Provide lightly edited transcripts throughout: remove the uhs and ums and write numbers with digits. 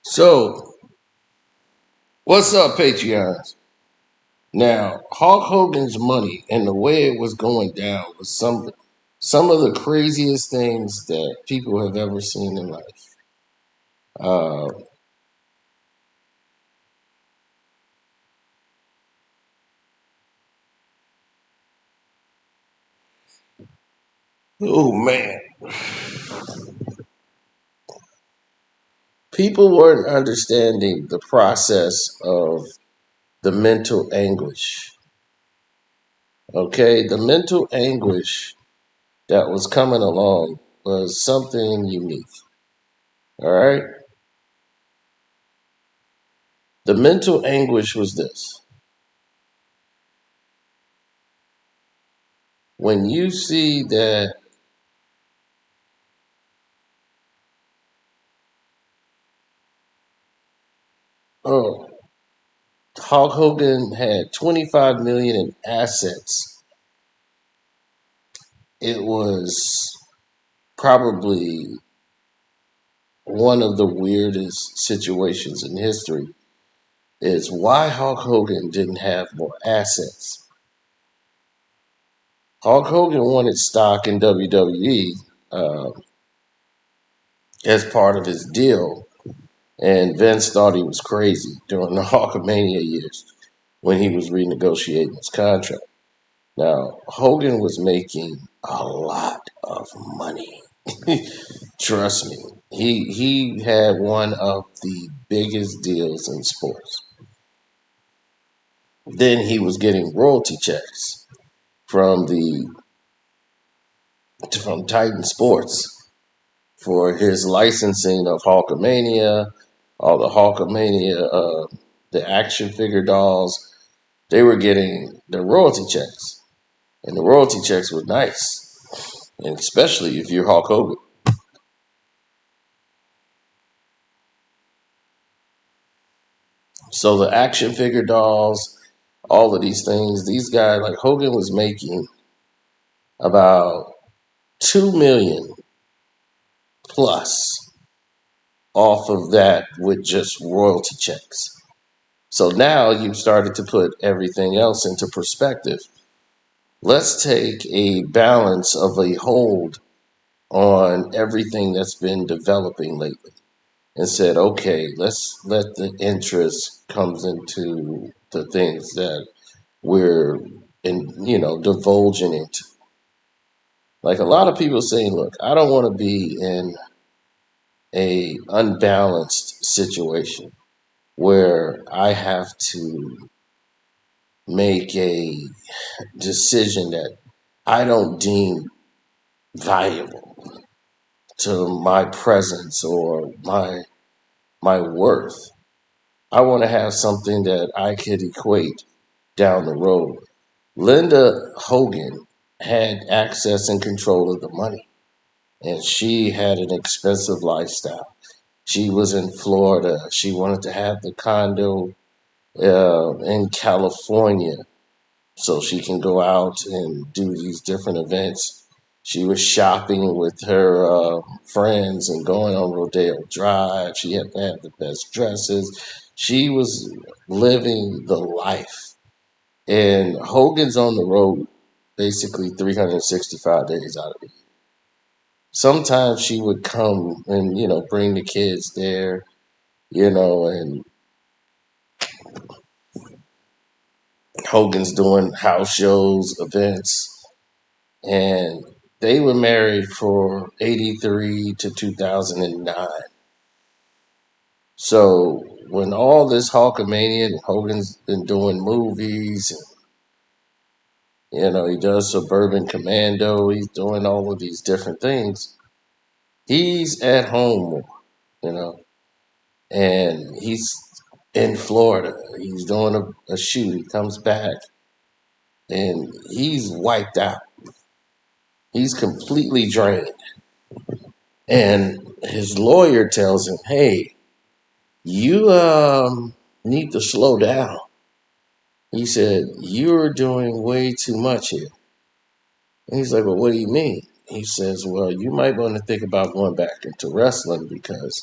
So, what's up, Patreons? Now, Hulk Hogan's money and the way it was going down was some of the craziest things that people have ever seen in life. Uh, oh man, people weren't understanding the process of the mental anguish. Okay, the mental anguish that was coming along was something unique. All right, the mental anguish was this: when you see that, oh, Hulk Hogan had 25 million in assets. It was probably one of the weirdest situations in history. Is why Hulk Hogan didn't have more assets. Hulk Hogan wanted stock in WWE as part of his deal, and Vince thought he was crazy during the Hulkamania years when he was renegotiating his contract. Now, Hogan was making a lot of money. Trust me, he had one of the biggest deals in sports. Then he was getting royalty checks from the from Titan Sports for his licensing of Hulkamania, all the Hulkamania, the action figure dolls. They were getting the royalty checks, and the royalty checks were nice, and especially if you're Hulk Hogan. So the action figure dolls, all of these things, these guys like Hogan was making about 2 million plus off of that with just royalty checks. So now you've started to put everything else into perspective. Let's take a balance of a hold on everything that's been developing lately and said, okay, let's let the interest comes into the things that we're divulging into. Like a lot of people saying, look, I don't want to be in a unbalanced situation where I have to make a decision that I don't deem valuable to my presence or my worth. I want to have something that I could equate down the road. Linda Hogan had access and control of the money, and she had an expensive lifestyle. She was in Florida. She wanted to have the condo in California so she can go out and do these different events. She was shopping with her friends and going on Rodeo Drive. She had to have the best dresses. She was living the life. And Hogan's on the road basically 365 days out of the year. Sometimes she would come and, bring the kids there, and Hogan's doing house shows, events, and they were married for 83 to 2009. So when all this Hulkamania and Hogan's been doing movies, and, he does Suburban Commando, he's doing all of these different things. He's at home more, you know, and he's in Florida. He's doing a shoot. He comes back and he's wiped out. He's completely drained. And his lawyer tells him, hey, you need to slow down. He said, you're doing way too much here. And he's like, well, what do you mean? He says, well, you might want to think about going back into wrestling because,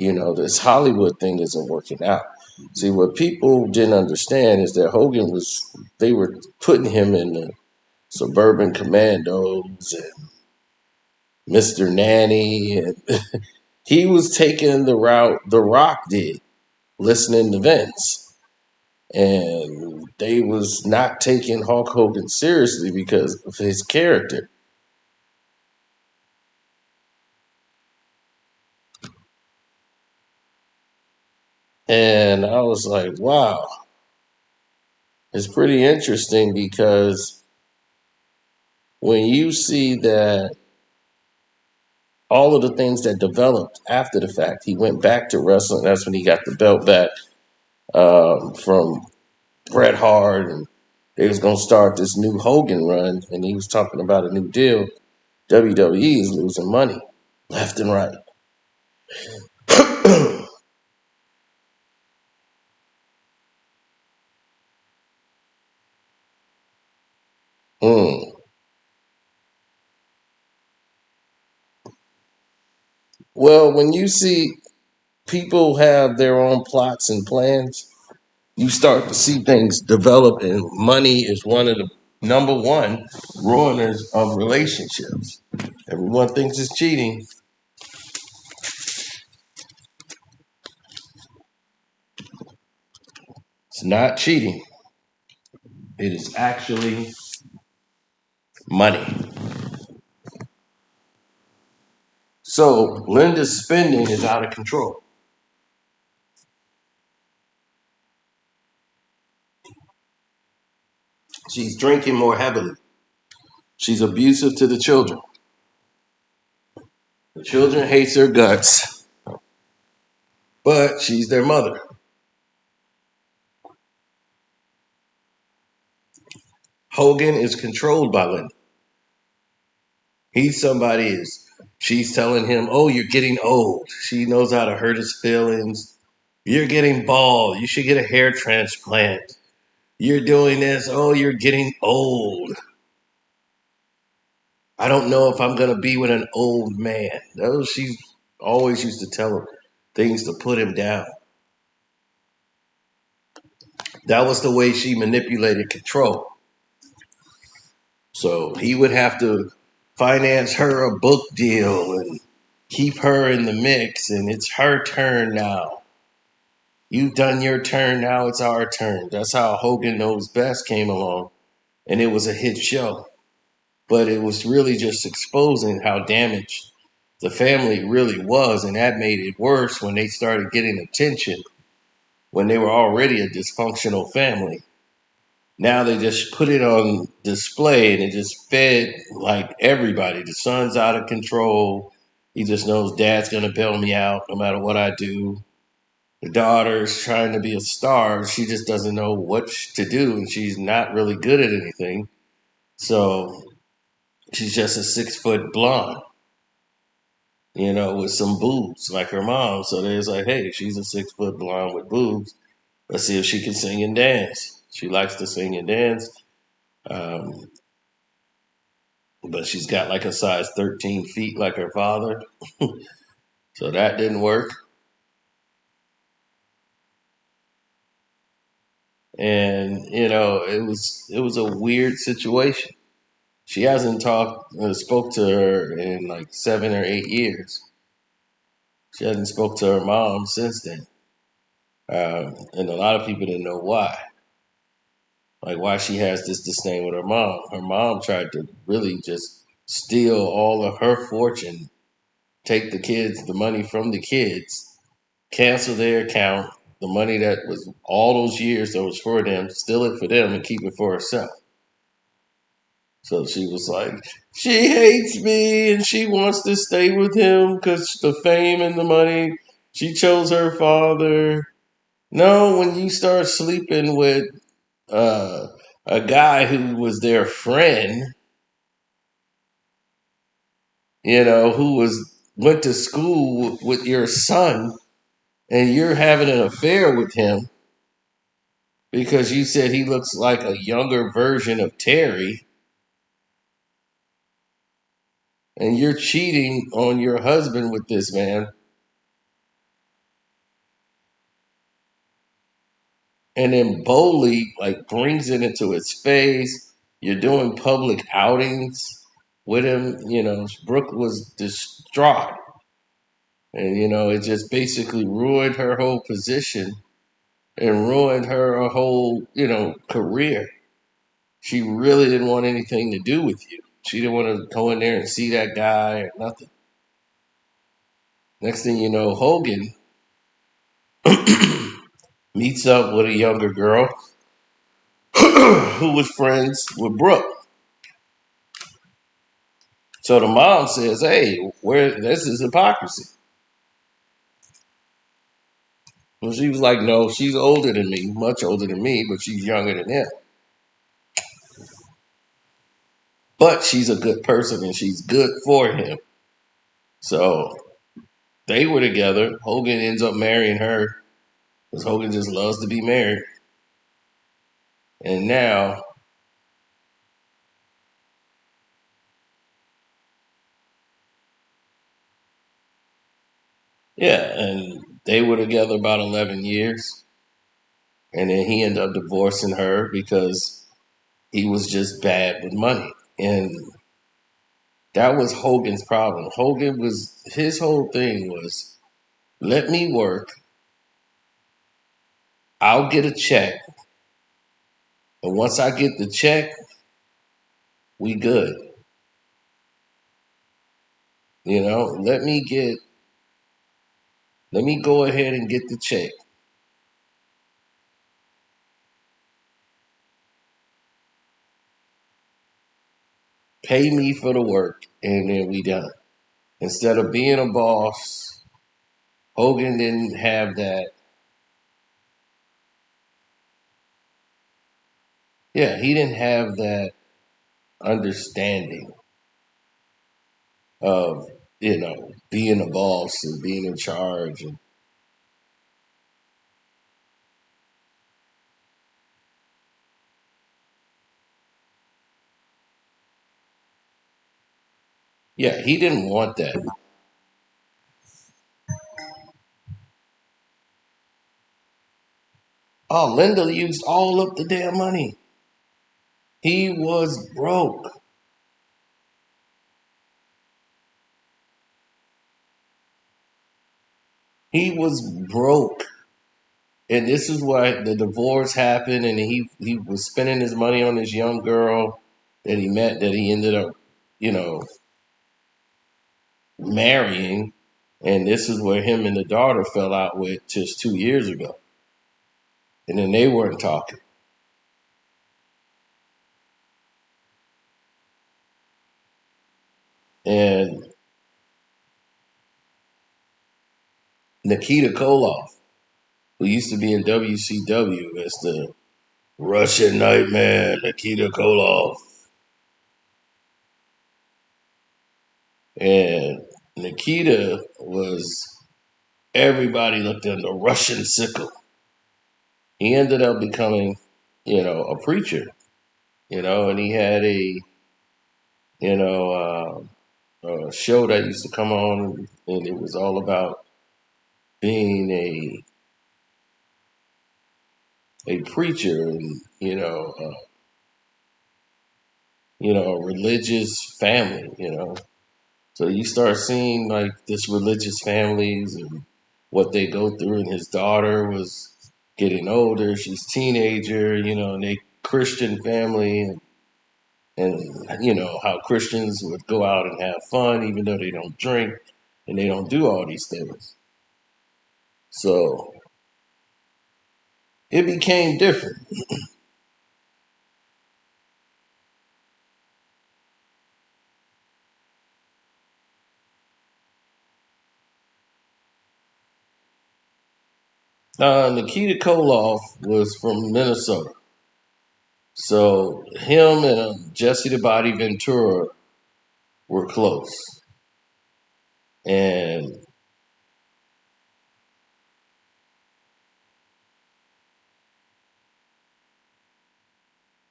This Hollywood thing isn't working out. See, what people didn't understand is that they were putting him in the Suburban Commandos and Mr. Nanny, and he was taking the route The Rock did, listening to Vince. And they was not taking Hulk Hogan seriously because of his character. And I was like, wow, it's pretty interesting because when you see that all of the things that developed after the fact, he went back to wrestling. That's when he got the belt back from Bret Hart, and they was gonna start this new Hogan run, and he was talking about a new deal. WWE is losing money left and right. Mm. Well, when you see people have their own plots and plans, you start to see things develop, and money is one of the number one ruiners of relationships. Everyone thinks it's cheating. It's not cheating. It is actually money. So Linda's spending is out of control. She's drinking more heavily. She's abusive to the children. The children hates her guts, but she's their mother. Hogan is controlled by Linda. He's somebody is she's telling him, "Oh, you're getting old." She knows how to hurt his feelings. You're getting bald. You should get a hair transplant. You're doing this. Oh, you're getting old. I don't know if I'm gonna be with an old man. Those she always used to tell him things to put him down. That was the way she manipulated control. So he would have to finance her a book deal and keep her in the mix, and it's her turn now. You've done your turn, now it's our turn. That's how Hogan Knows Best came along, and it was a hit show. But it was really just exposing how damaged the family really was, and that made it worse when they started getting attention when they were already a dysfunctional family. Now they just put it on display and it just fed like everybody. The son's out of control. He just knows dad's going to bail me out no matter what I do. The daughter's trying to be a star. She just doesn't know what to do, and she's not really good at anything. So she's just a 6 foot blonde, with some boobs like her mom. So they're like, hey, she's a 6 foot blonde with boobs. Let's see if she can sing and dance. She likes to sing and dance. Um, but she's got like a size 13 feet like her father. So that didn't work. And, it was a weird situation. She hasn't spoke to her in like 7 or 8 years. She hasn't spoke to her mom since then. And a lot of people didn't know why. Like why she has this disdain with her mom. Her mom tried to really just steal all of her fortune, take the money from the kids, cancel their account, the money that was all those years that was for them, steal it for them and keep it for herself. So she was like, she hates me and she wants to stay with him because the fame and the money. She chose her father. No, when you start sleeping with uh, a guy who was their friend, who went to school with your son, and you're having an affair with him because you said he looks like a younger version of Terry, and you're cheating on your husband with this man. and then boldly like brings it into his face. You're doing public outings with him. Brooke was distraught, and it just basically ruined her whole position and ruined her whole career. She really didn't want anything to do with you. She didn't want to go in there and see that guy or nothing. Next thing you know, Hogan meets up with a younger girl who was friends with Brooke. So the mom says, "Hey, where this is hypocrisy." And she was like, "No, she's older than me, much older than me, but she's younger than him. But she's a good person and she's good for him." So they were together. Hogan ends up marrying her because Hogan just loves to be married. And now, yeah, and they were together about 11 years. And then he ended up divorcing her because he was just bad with money. And that was Hogan's problem. His whole thing was, let me work, I'll get a check, and once I get the check, we good. Let me go ahead and get the check. Pay me for the work, and then we done. Instead of being a boss, Hogan didn't have that. Yeah, he didn't have that understanding of, being a boss and being in charge. And yeah, he didn't want that. Oh, Linda used all of the damn money. He was broke. He was broke. And this is why the divorce happened, and he was spending his money on this young girl that he met, that he ended up, you know, marrying. And this is where him and the daughter fell out with just 2 years ago. And then they weren't talking. And Nikita Koloff, who used to be in WCW as the Russian Nightmare, Nikita Koloff. And Nikita was, everybody looked at the Russian sickle. He ended up becoming, a preacher, and he had you know, a show that used to come on, and it was all about being a preacher and, a religious family, So you start seeing like this religious families and what they go through. And his daughter was getting older; she's teenager, and they Christian family, and how Christians would go out and have fun even though they don't drink and they don't do all these things. So it became different. Nikita Koloff was from Minnesota. So him and Jesse the Body Ventura were close. And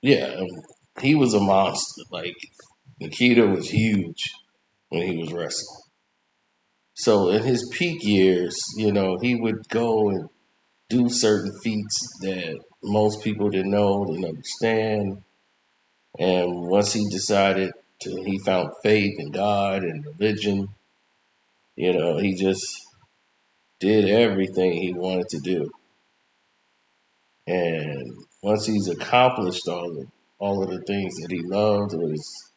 yeah, he was a monster. Like Nikita was huge when he was wrestling. So in his peak years, he would go and do certain feats that most people didn't know, didn't understand. And once he decided he found faith in God and religion, he just did everything he wanted to do. And once he's accomplished all of the things that he loved with his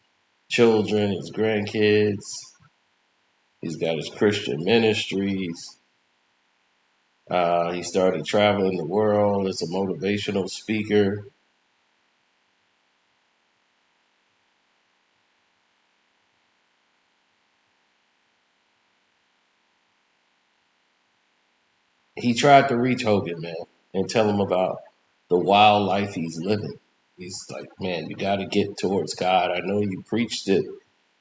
children, his grandkids, he's got his Christian ministries. He started traveling the world as a motivational speaker. He tried to reach Hogan, man, and tell him about the wild life he's living. He's like, man, you got to get towards God. I know you preached it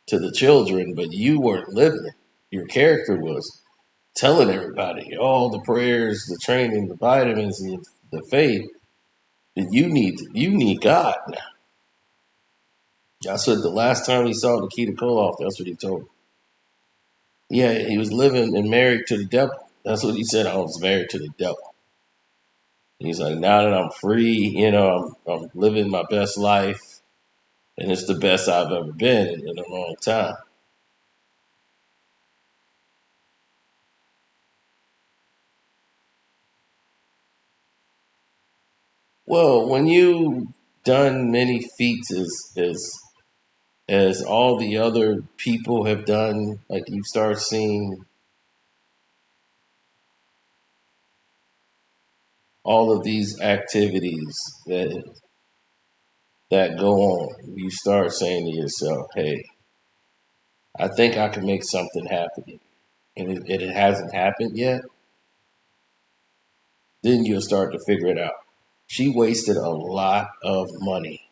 to the children, but you weren't living it. Your character was telling everybody all the prayers, the training, the vitamins, and the faith that you need God now. I said the last time he saw Nikita Koloff, that's what he told me. Yeah, he was living and married to the devil. That's what he said. I was married to the devil. He's like, now that I'm free, I'm living my best life, and it's the best I've ever been in a long time. Well, when you done many feats as all the other people have done, like you start seeing all of these activities that go on, you start saying to yourself, "Hey, I think I can make something happen," and it hasn't happened yet. Then you'll start to figure it out. She wasted a lot of money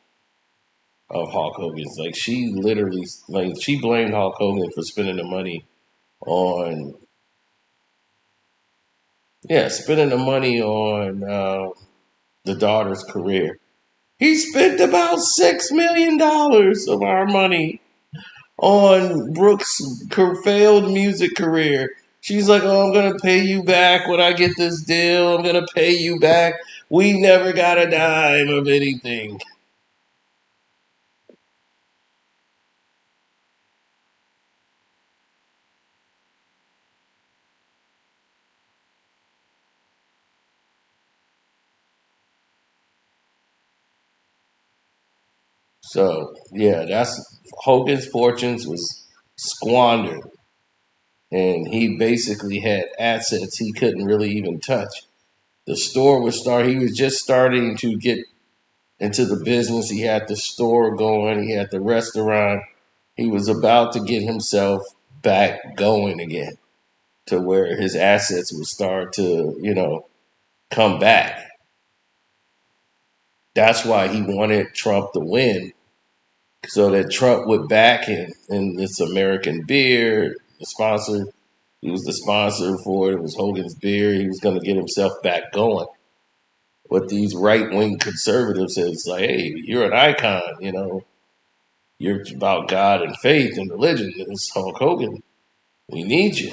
of Hulk Hogan's. Like she literally, like she blamed Hulk Hogan for spending the money on, yeah, spending the money on the daughter's career. He spent about $6 million of our money on Brooks' failed music career. She's like, "Oh, I'm gonna pay you back when I get this deal. I'm gonna pay you back. We never got a dime of anything." So yeah, that's Hogan's fortunes was squandered, and he basically had assets he couldn't really even touch. The store was start. He was just starting to get into the business. He had the store going. He had the restaurant. He was about to get himself back going again to where his assets would start to, come back. That's why he wanted Trump to win so that Trump would back him in this American beer. The sponsor, he was the sponsor for it. It was Hogan's beer. He was going to get himself back going. What these right wing conservatives is like, hey, you're an icon, you're about God and faith and religion. It's Hulk Hogan. We need you.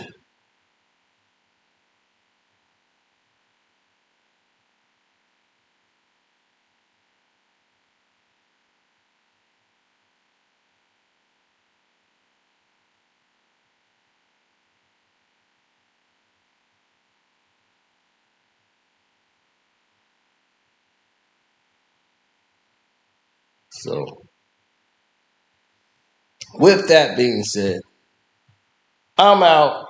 So, with that being said, I'm out.